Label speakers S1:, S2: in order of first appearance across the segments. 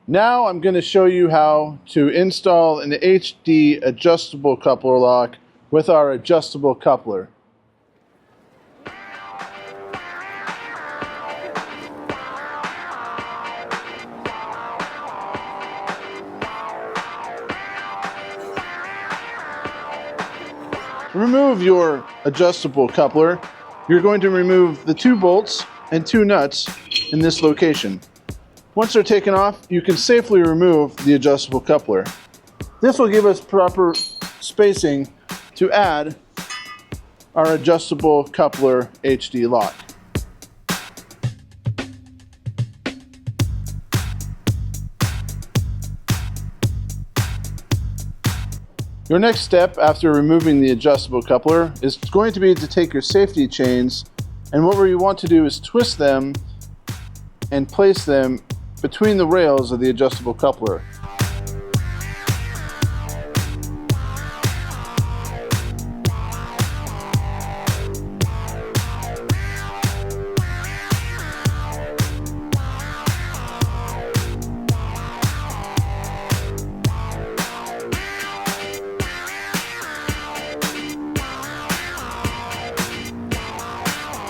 S1: Now I'm going to show you how to install an HD adjustable coupler lock with our adjustable coupler. To remove your adjustable coupler, you're going to remove the 2 bolts and 2 nuts in this location. Once they're taken off, you can safely remove the adjustable coupler. This will give us proper spacing to add our adjustable coupler HD lock. Your next step after removing the adjustable coupler is going to be to take your safety chains, and what we want to do is twist them and place them between the rails of the adjustable coupler.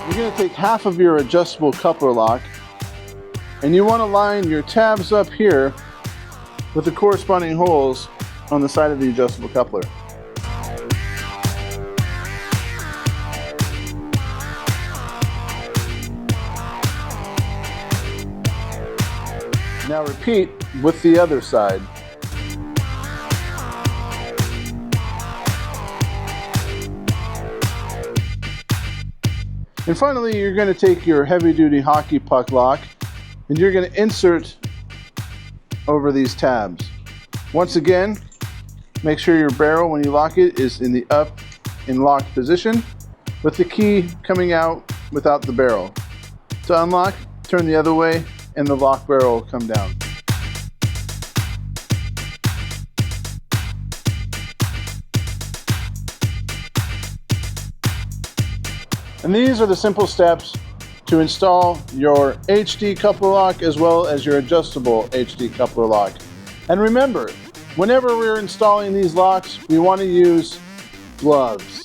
S1: You're going to take half of your adjustable coupler lock, and you want to line your tabs up here with the corresponding holes on the side of the adjustable coupler. Now repeat with the other side. And finally, you're going to take your heavy-duty hockey puck lock and you're going to insert over these tabs. Once again, make sure your barrel, when you lock it, is in the up and locked position with the key coming out without the barrel. To unlock, turn the other way and the lock barrel will come down. And these are the simple steps to install your HD coupler lock as well as your adjustable HD coupler lock. And remember, whenever we're installing these locks, we want to use gloves.